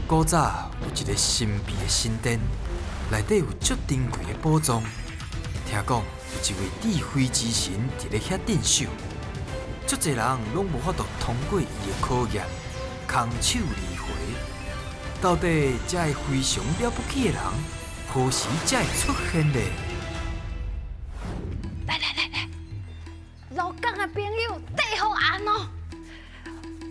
古早有一个神秘的神殿，内底有足珍贵的宝藏。听讲有一位智慧之神伫咧遐镇守，足侪人拢无法度通过伊的考验，空手而回。到底这个非常了不起的人，何时才会出现呢？来，鹿港的朋友，最好安哦！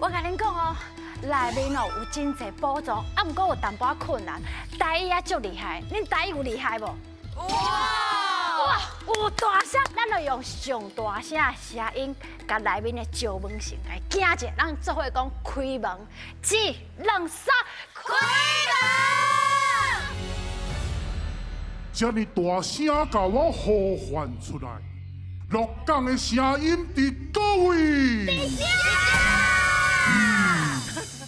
我甲恁讲哦，内面哦有真侪宝藏，啊，毋过有淡薄困难。台语也足厉害，恁台语有厉害无？哇，有大声，咱就用上大声的声音，甲内面的石门神来惊者，咱做伙讲开门，1、2、3，开门！这么大声甲我呼唤出来，鹿港的声音伫倒位？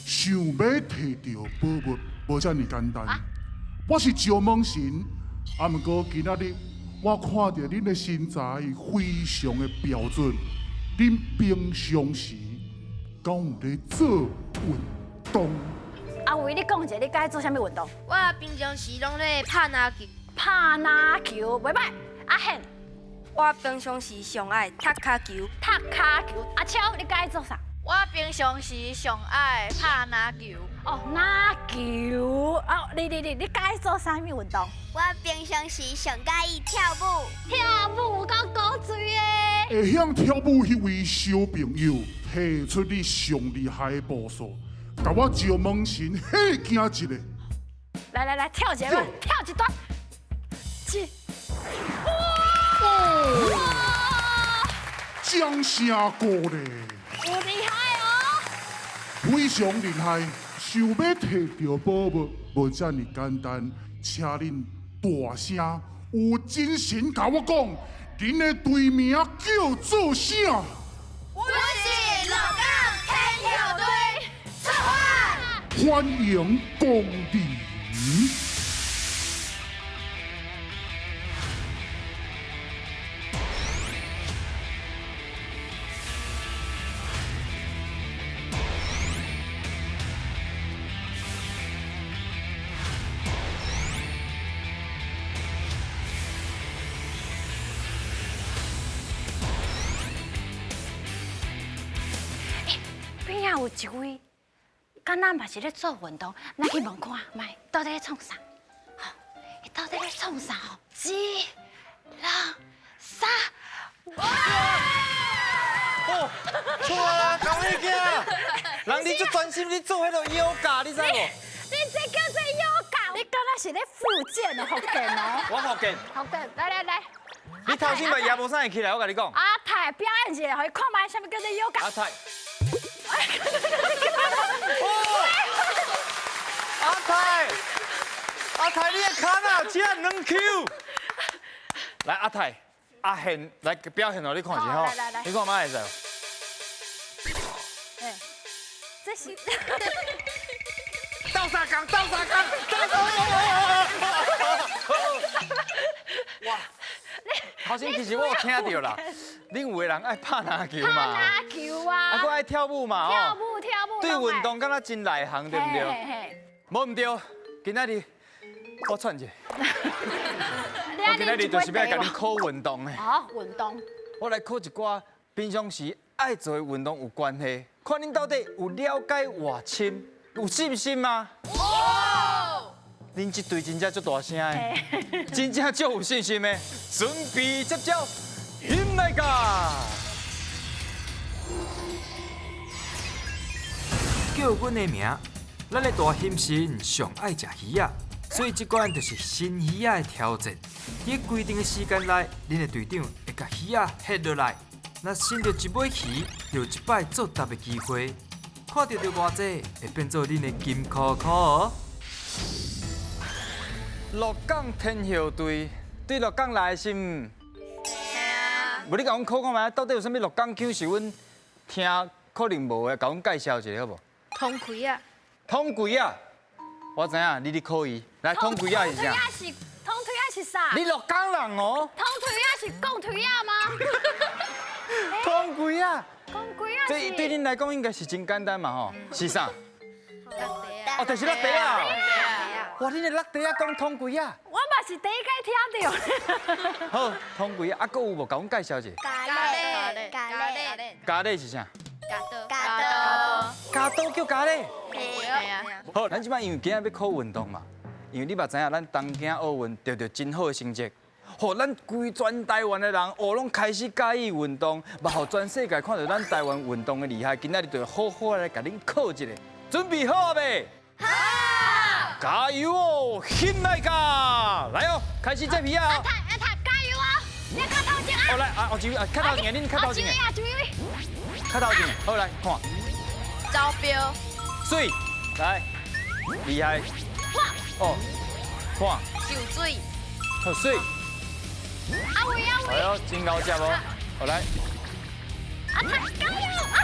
想要摕到宝物，无遮尔简单。我是石门神，啊，毋过今仔日我看到恁的身材非常的标准，恁平常时敢有咧做运动？阿伟，你讲者，你该做啥物运动？我平常时拢咧拍篮球，拍篮球，袂歹。阿宪，我平常时上爱踢骹球，踢骹球。阿超，你该做啥？我平常时上爱拍篮球。哦，篮球。哦，你该做啥物运动？我平常时上介意跳舞，跳舞有够高水的。会晓跳舞迄位小朋友，提出你上厉害的步数，甲我石门神吓惊一个。来，跳一个，跳一段。哇！掌声鼓励，有厉害哦！非常厉害。想要摕到宝物，无遮尔简单，请恁大声有精神甲我讲，恁的队名叫做啥？我是鹿港天后队出发。欢迎光临。边仔有一位，敢若嘛是咧做运动，咱去问看，卖到底咧创啥？好，伊到底咧创啥？哦，1、2、3，哇！哦，错啊，讲你惊，人你足专心，你做迄个yoga，你知无？你这叫做yoga，你敢若是咧复健的福建哦？我福建，福建，来。你头先咪也无啥会起来，我甲你讲。阿泰表演一下，互伊看卖啥物叫做yoga。阿泰。阿泰，你的脚啊，只2 Q。来，阿泰，阿宪来表现互你看一下吼。来，你看嘛会使。这是。倒三杠。哇！头先其实我有听到啦，恁有个人爱拍篮球嘛，拍篮球啊，啊，佮爱跳舞嘛，跳舞。对运动敢若真内行，对不对？无唔对，今仔日我串一下，我今仔日就是要甲你考运动的。好，运动。我来考一寡平常时爱做的运动有关系，看恁到底有了解偌深，有信心吗？恁这队真正足大声的，真正足有信心的，准备接招，引来噶！叫阮的名，咱的大힘神上爱食鱼仔，所以这关就是新鱼仔的挑战。伫规定的时间内，恁的队长会甲鱼仔下落来。若伸到一尾鱼，就有一摆作答的机会。看到偌济，会变做恁的金箍箍哦。鹿港天后队对鹿港来的是毋？无你甲阮考看觅，到底有啥物鹿港腔是阮听可能无的，甲阮介绍一下好无？通开啊！通鬼啊！我知影，你咧考伊。来，通鬼啊是啥？通腿啊是啥？你鹿港人哦。通腿啊是讲腿啊吗？通鬼啊！讲腿啊是。这对恁来讲应该是真简单嘛吼？是啥？答哦，就是落地啊！哇，你的落地啊，讲通几啊？我嘛是第一届听到。好，通几啊？啊，搁有无？甲阮介绍者。咖喱，咖喱是啥？加刀叫咖喱。好，咱即摆因为今仔要考运动嘛，因为你嘛知影，咱东京奥运得到真好的成绩，互咱规全台湾的人哦拢开始介意运动，嘛互全世界看到咱台湾运动的厉害。今仔日就好好来甲恁考一下，准备好未？好！加油哦，힘내가！来哦，开始这批啊！阿泰加油啊！你较头前啊！哦来啊，后一位啊，较头前的，恁较头前的，这位。较头前的，好来看。招标。水，来，厉害。哦，看，秀水。好水。阿伟，哎呦，真高只无，好来。阿泰加油啊！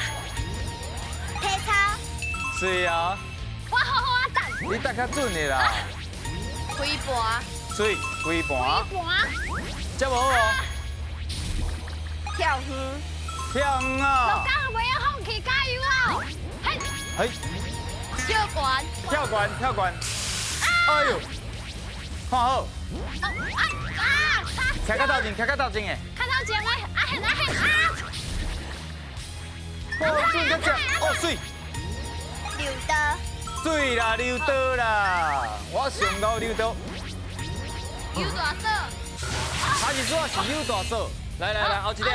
体操，水啊！我好好啊等。你答较准的啦。挥盘。水，规盘。盘。这无哦。跳远，跳远啊！刚袂要放弃，加油啊！嘿，嘿，跳管。跳管。哎呦，看好。徛较头前的。看到前的，啊嘿。哦，水个只，哦水。溜达，水啦，溜倒啦，我上到溜倒。有大手。还是说是有大手？来，后一个。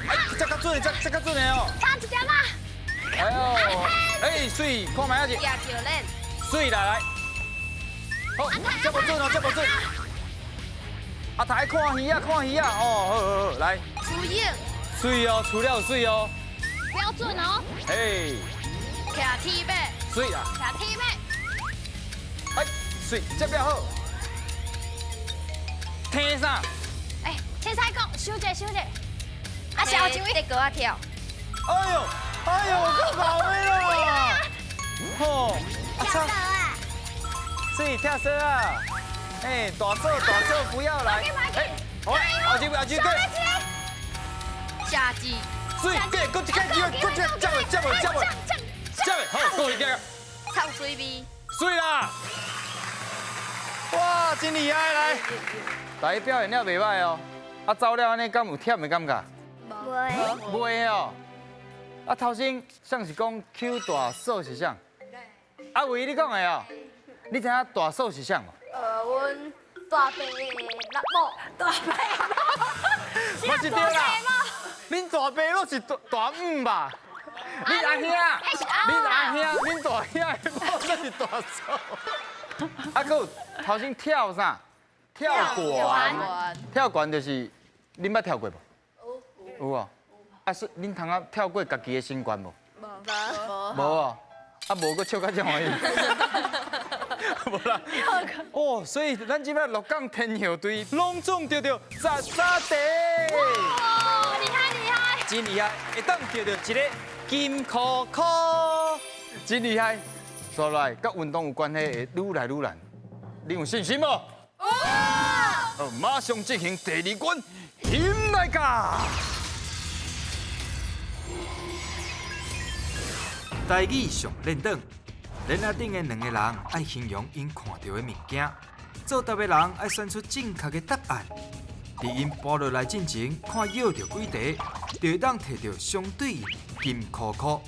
哎，这较准的，这较准的哦。差一点啊！哎呦，哎，水，看卖下去。抓球链。水来。好，这无准哦，这无准。阿台看鱼啊，哦，好，来。出影。水哦，除了有水哦。标准哦。嘿。骑铁马。水啊。骑铁马。哎，水，这边好。天啥？哎，天才讲，小姐。啊，小一位。得给我跳。哎呦，够搞的了。吼，跳绳啊，水跳绳啊。哎，大手不要来。哎，好，后一位。下机。水，给，搁一个机会，接袂，好，够一个。唱水味。水啦！哇，真厉害，来，大家表现了袂歹哦。啊，走了安尼，敢有忝的感觉？袂哦。啊，头先像是讲 Q 大手是啥？阿伟，你讲的哦。你知影大手是啥无？阮大伯的laptop，我是对啦。恁大伯都是大五吧？恁阿兄，恁大兄的某才是大手。啊，搁有头先跳啥？跳悬就是恁捌跳过无？有哦。啊，是恁通啊跳过家己的身悬无？无哦。啊，无搁笑到这欢喜。无啦。哦，所以咱即摆鹿港天后队拢总得到10题。哦，厉害！真厉害，会当得到一个金箍箍，真厉害。所来甲运动有关系会愈来愈难，你有信心无？好，马上进行第2关，힘내가！台语上练档，连下顶的2个人爱形容因看到的物件，做答的人爱选出正确的答案。伫因报落来进前，看摇到几题，就会当摕到相对应金箍箍，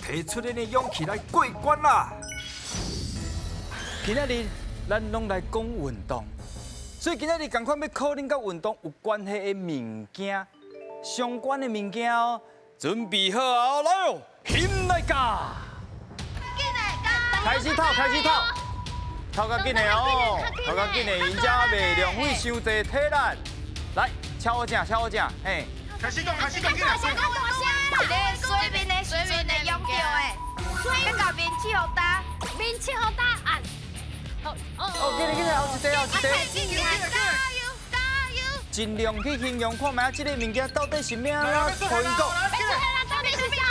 提出恁的勇气来过关啦！今仔日咱拢来讲运动，所以今仔日共款要考恁甲运动有关系的物件，相关的物件哦。准备好啊，来哦，힘내가！开始透，透较紧的哦，透较紧的，因遮袂浪费伤济体力。来，敲我正，嘿。开始讲，大声！一个水面的用掉的，要甲面试互答。按。哦，紧来，后一题。加油！尽量去形容看卖，这个物件到底是咩啦？可以讲。到底是啥？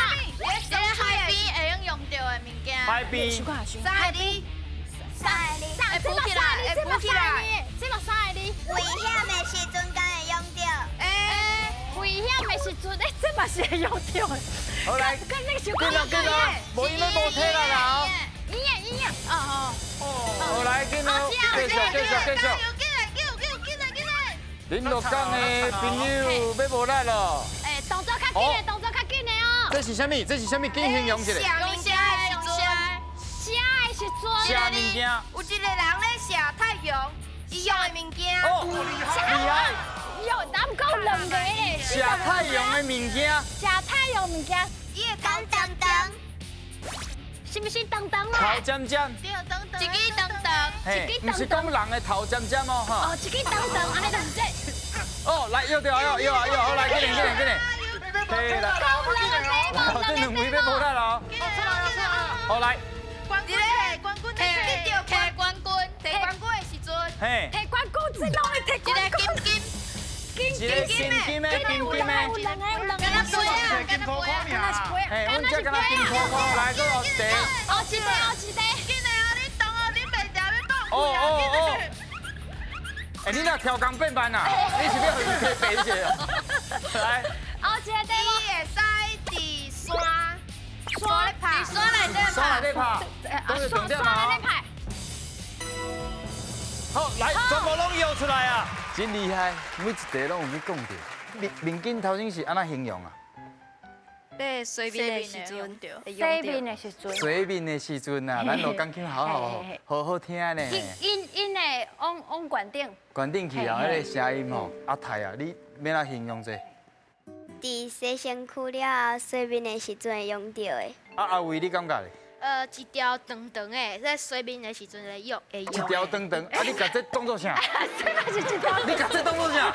这个海边会用到的物件。海边。沙哩。会浮起来。这个啥的？危险的时阵敢会用到。危险的时阵，这嘛是会用到的。好来，跟那个小紧咯紧咯，无因要无体力啦一样，哦哦。好来，紧咯，继续。恁鹿港的朋友要无力咯。哎，动作较紧的，动作较紧的哦。这是什么？这是什么？紧形容一下。用虾的时阵，写的时阵，写物件。有一个人咧写太阳，伊用的物件。哦，厉害！哟，咱们讲两个嘞。写太阳的物件。写太阳物件，伊会讲灯灯，是不是灯灯头啊？尖尖。对，灯灯，一支灯灯。嘿，不是讲人的头尖尖哦，哈。哦，一个灯灯，安尼就是这。哦，来，又掉，好来，紧点。嘿啦，哦，这两位要无力咯。好来，冠军，摕到摕冠军的时阵，嘿，摕冠军，这拢会摕冠军。一个金金的，有两个，敢若杯啊，敢若杯啊。嘿，阮这敢若金箍箍，来个学茶。一个。紧的啊，你动哦，你袂掉要讲。哦。哎，你若调工变慢啊？你是要互伊提白者啊？来，后一个题目。伊会使伫山咧拍，山内底山内底拍，都是重点嘛。好，来，全部拢摇出来啊！真厉害，每一题拢有去讲到。面筋头先是安怎形容啊？咧水面的时阵会用西到。面的时阵。水面的时阵啊，咱罗讲腔好听呢。因会往悬顶。关顶去啊，迄个声音吼，阿泰啊，你要哪形容者？伫洗身躯了后，水面的时阵会用到的。阿伟，你感觉咧？一条长长的，在水面的时阵会用。一条长长，啊，你甲这当作啥？这个是一条。你甲这当作啥？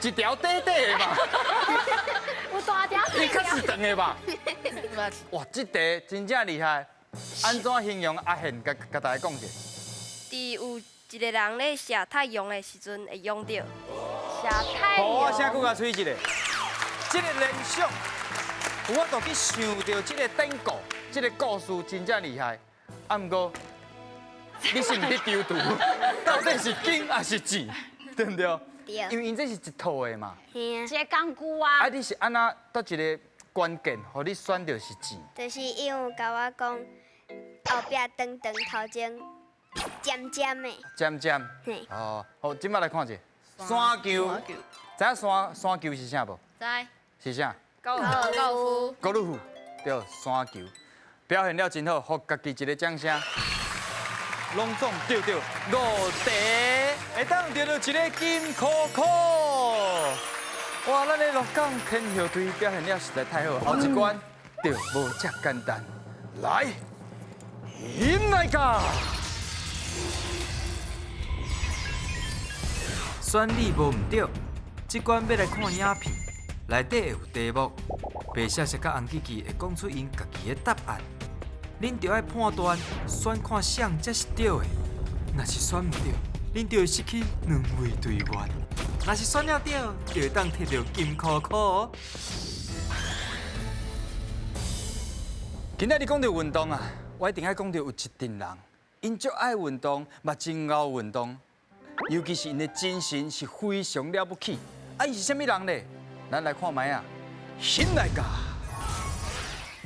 一条短短的嘛。有大条。你较是长的吧？哇，这题真正厉害。安怎形容？阿贤甲大家讲者。伫有一个人咧晒太阳的时阵会用到。晒太阳。我声骨甲吹一个。这个联想，我都去想到这个典故，这个故事真正厉害。啊，不过你是毋是丢图？到底是金还是字？对不对？对。因为这是一套的嘛。嘿啊。一个工具啊。啊，你是安那倒一个关键，互你选到是字？就是伊有甲我讲，后壁长长头前尖尖的。尖尖。嘿。哦，好，今摆来看者。山球。知影山球是啥无？知。是啥？高尔夫。高尔夫，对，山球，表现了真好，互家己一个掌声。拢总对，五题会当得到一个金箍箍。哇，咱的鹿港天后队表现了实在太好，后一关就无遮简单。来，引来噶！选你无毋对，这关要来看影片。内底有题目，白色色甲红记记会讲出因家己的答案，恁就要判断选看谁才是对的。若是选唔对，恁就会失去2位队员；若是选了对，就会当摕到金箍箍。今仔日讲到运动啊，我一定要讲到有一群人，因足爱运动，嘛真爱运动，尤其是因的精神是非常了不起。啊，伊是啥物人呢？咱来看卖啊，新来噶。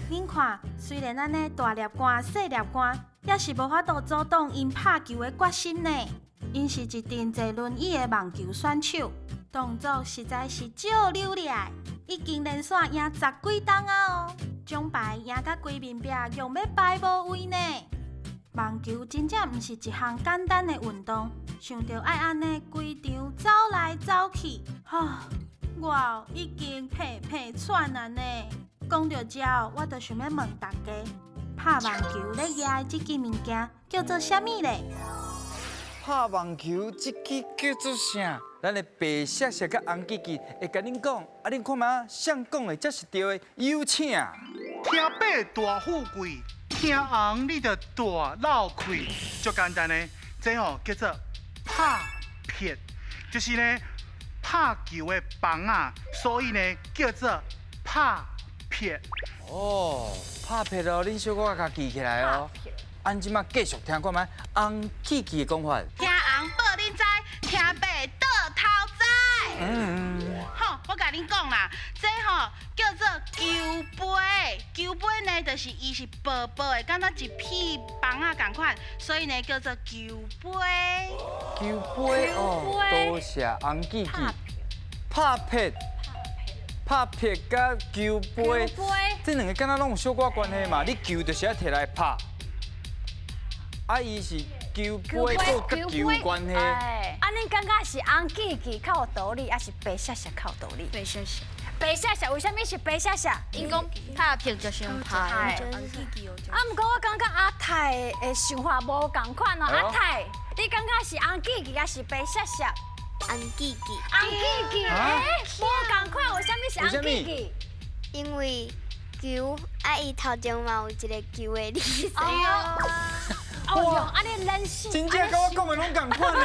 恁看，虽然咱的大粒官、细粒官，也是无法度阻挡因拍球的决心呢。因是一阵坐轮椅的网球选手，动作实在是少流利，已经连续赢10几档啊哦，奖牌赢甲规面壁，用要排无位呢。网球真正毋是一项简单的运动，想着爱安尼规场走来走去，我已经屁屁喘啊呢。讲到这，我就想要问大家，拍网球咧举的这支物件叫做啥物咧？拍网球这支叫做啥？咱的白色色甲红记记会甲恁讲，啊恁看嘛，谁讲的才是对的？有请。听白大富贵，听红你就大闹开，足简单的，这吼叫做拍撇，就是呢拍球的棒啊，所以呢叫做拍撇。哦，拍撇哦，恁小可甲记起来哦。按即马继续听看觅红记记的讲法。听红报恁知，听白倒头知。嗯。好，我甲恁讲啦，这吼叫做球杯，球杯呢就是伊是薄薄的，敢若一片棒啊共款，所以呢叫做球杯。球杯哦，多谢红记记。拍撇，拍撇甲球杯，这两个敢若拢有小可关系嘛？你球就是要摕来拍，啊，伊是球杯做甲球有关系。啊，恁感觉是红记记较有道理，还是白写写较有道理？白写写。白写写，为什么是白写写？因讲拍片就是用拍。啊，毋过我感觉阿泰的想法无共款哦。阿泰，你感觉是红记记还是白写写？红记记，红记记，无共款，为什么是红记记？因为球啊，伊头前嘛有一个球的意思。哦哟，啊你人性，真正甲我讲的拢共款呢。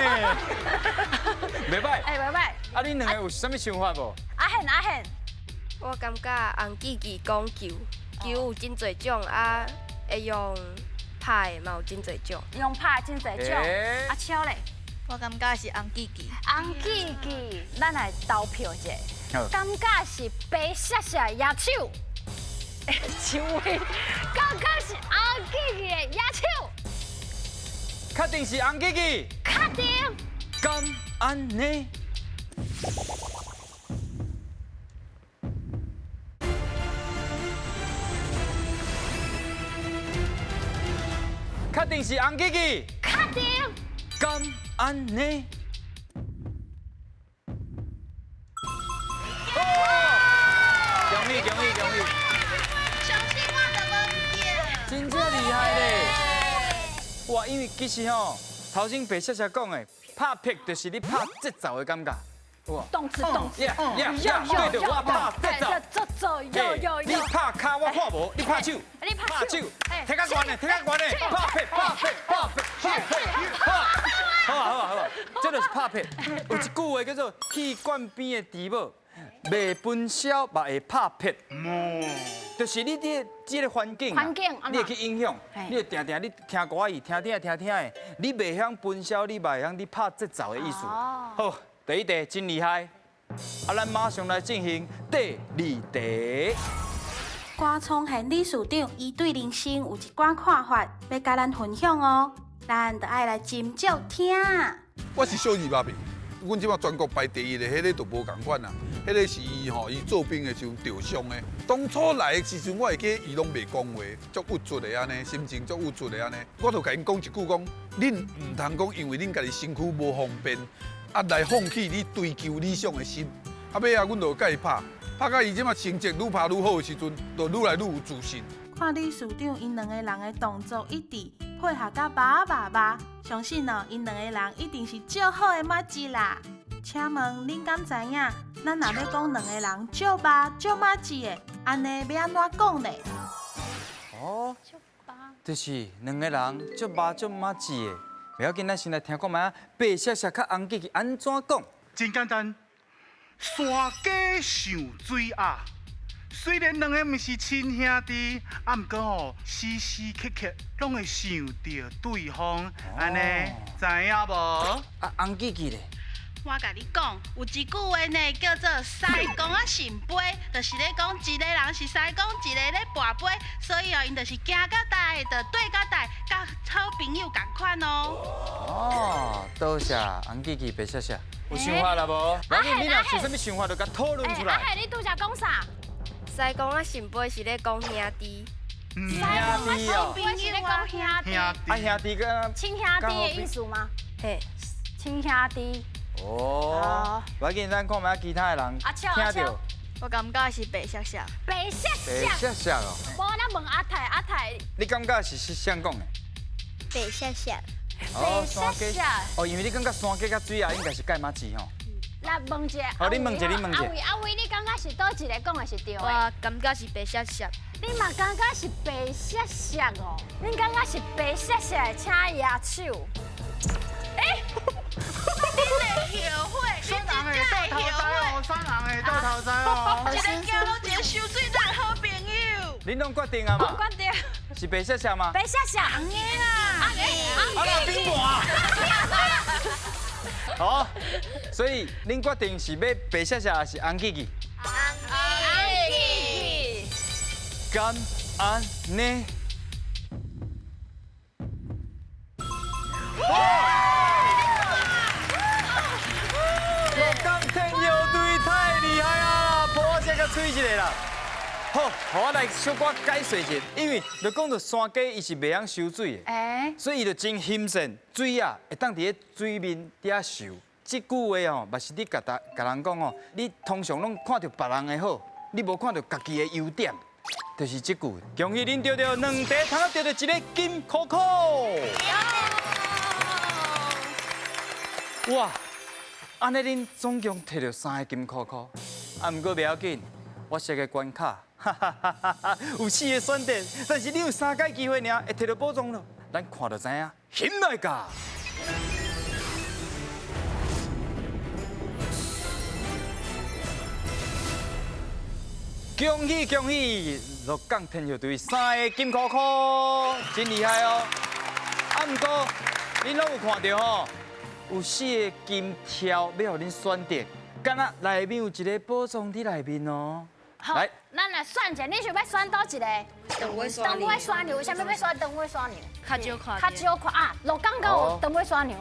袂歹。哎，袂歹。啊，恁两个有啥物想法无？阿宪，阿宪。我感觉红记记讲球，球有真侪种啊，会用拍的嘛有真侪种。用拍真侪种。阿超嘞，我感觉是红记记。红记记，咱来投票者。感觉是白写写野手，手位，感觉是红记记的野手。确定是红记记。确定。敢安尼？确定是红记记。确定。敢安尼？恭喜恭喜恭喜！相信我的梦想。真正厉害咧！哇，因为其实吼，头先白写写讲的拍撇，就是你拍节奏的感觉。哇，动词动词。呀，对着我拍节奏。有。你拍卡，我看无；你拍手，你拍手。踢较悬的，踢较悬的，拍撇，好，这就是拍撇。有一句话叫做“气管边的猪母，未分晓嘛会拍撇”。就是你这个环境你会去影响，你会定你听歌语，听的，你袂晓分晓，你袂晓你拍节奏的意思。好，第一题真厉害，啊，咱马上来进行第二题。歌创县理事长伊对人生有一寡看法，要甲咱分享哦，咱就爱来斟酌听。我是小二爸爸，阮即马全国排第一的，迄个就无共款啦。迄个是伊做兵的时候受伤的。当初来的时阵，我会记伊拢袂讲话，足郁卒的安尼，心情足郁卒的安尼。我就甲因讲一句讲，恁唔通讲因为恁家己身躯无方便，啊来放弃你追求理想的心。啊尾啊，阮就甲伊拍到伊即马成绩愈拍愈好的时阵，就愈来愈有自信。看理事长因两个人的动作一致，配合甲爸，相信哦，因两个人一定是足好的默契啦。请问恁敢知影，咱若要讲两个人足默契的，安尼要安怎讲呢？哦，就是两个人足默契的，不要紧，咱先来听看卖白写写较红记记安怎讲？真简单，山家上水鸭。虽然两个毋是亲兄弟，啊，毋过时时刻刻拢会想着对方，安尼知影无？啊，红记记咧。我甲你讲，有一句话呢，叫做“西公啊神杯”，就是咧讲一个人是西公，一个咧跋杯，所以哦，因就是行到大，就对到大，甲好朋友共款哦。哦，多谢红记记白写写，有想法啦无？反正你若有啥物想法，就甲讨论出来。阿你拄则讲啥？西公啊神杯是咧讲兄弟。兄弟哦，朋友是咧讲兄弟。啊兄弟个亲兄弟的意思吗？嘿，亲兄弟。哦，不要紧，咱看卖其他的人听到。我感觉是白写写。白写写。白写写哦。无，咱问阿泰。你感觉是啥讲的？白写写。哦，山鸡。哦，因为你感觉山鸡甲水鸭应该是芥麻糍吼。来问一下。好，你问一下。阿伟，你感觉是倒一个讲的是对的？我感觉是白写写。你嘛感觉是白写写哦？你感觉是白写写的，请野手。你后悔，双人的倒头栽哦，双人的倒头栽哦。一个行路，一个收水站好朋友。恁拢决定啊嘛？决定。是白写写吗？白写写，红的啦。啊，那顶盘。好，所以恁决定是要白写写还是红记记？敢安呢？鹿港天佑队太厉害啊！抱我这个吹一个啦。好，让我来小可解释一下，因为就讲到山鸡伊是袂晓收水的，所以伊就真谨慎，水啊会当伫咧水面底下收。这句话哦，嘛是你甲人讲哦，你通常拢看到别人的好，你无看到家己的优点，就是这句。恭喜恁钓到2题，通钓到一个金箍箍。哇！安尼恁总共摕到3个金箍箍，啊，毋过袂要紧，我设个关卡，有4个选择，但是你有3届机会尔，会摕到宝藏咯。咱看就知影，险来甲！恭喜恭喜！鹿港天佑队3个金箍箍，真厉害哦！啊，毋过恁拢有看到吼？有4个金条要互恁选择，敢若内面有一个宝藏伫内面哦。来，咱来选者，你想要选倒一个？长尾长尾刷牛，为什么要选长尾刷牛？较少看。较少看啊！鹿港敢有长尾刷牛？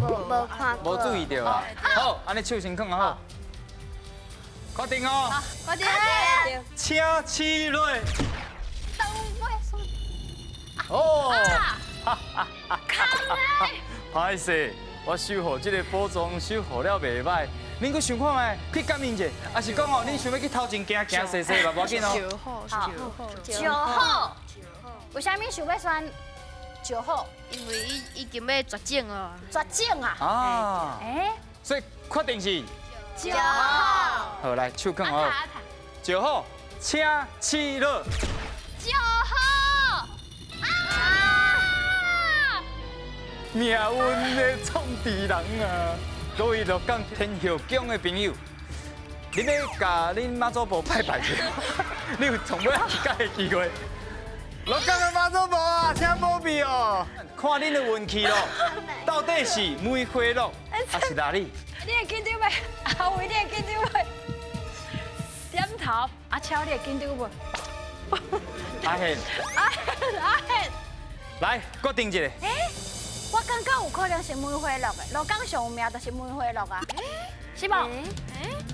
无看过。无注意到啊。好，安尼手先放好。确定哦。快点！请起来。长尾刷。哦。看嘞！歹势，我守护这个宝藏守护了袂歹。恁阁想看觅，去感应者，还是讲哦，恁想要去头前行行踅踅嘛，无要紧哦。9号。为什么想要选9号？因为伊已经要绝种了。绝种啊！啊。所以确定是9号。好，来手放好。9号，请起来。9号。命运的创治人啊！各位鹿港天佑宫的朋友，你要甲恁妈祖婆拜拜者，你有从尾一届的机会。鹿港的妈祖婆啊，请保庇哦！看恁的运气咯，到底是梅花鹿还是哪里？你会紧张袂？阿伟，你会紧张袂？点头，阿超，你会紧张袂？阿贤，阿贤，来决定一个。我感觉有可能是梅花鹿的，鹿港上有名就是梅花鹿啊，是无？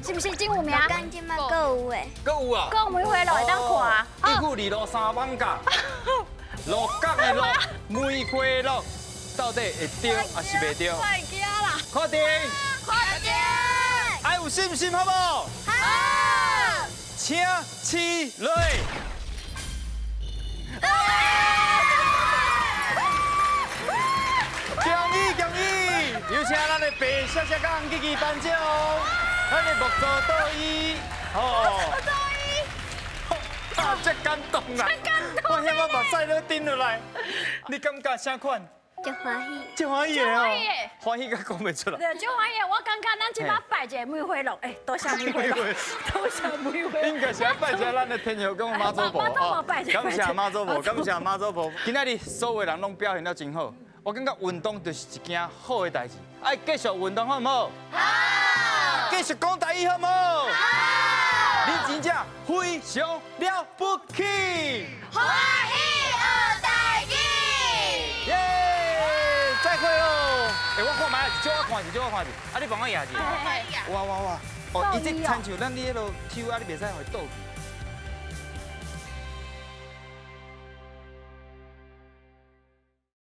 是不是真有名？鹿港即摆阁有诶，阁有啊？阁有梅花鹿会当看啊！一句2路3万甲，鹿港的鹿，梅花鹿，到底会对还是袂对？太惊啦！确定？快点！爱有信心好不好？好！请起来！恭喜恭喜！有请咱的白小姐甲红吉吉颁奖，咱的木座倒椅，哦，这感动啦！我遐我目屎都顶落来，你感觉啥款？真欢喜，真欢喜的哦，欢喜甲讲袂出来。对，真欢喜！我感觉咱即摆拜一个梅花鹿，多谢梅花鹿，多谢梅花鹿。应该是要拜谢咱的天佑宫妈祖婆哦，感谢妈祖婆，感谢妈祖婆。今仔日所有人拢表现得真好。我感觉运动就是一件好的代志，爱继续运动好唔好？好。继续讲台语好唔好？好。你真正非常了不起。欢喜二代记。耶！再会喽。我看卖，一少我看一，少我看一，啊，你帮我压一下。哇！哦，伊这亲像咱你迄落抽啊，你袂使互伊倒去。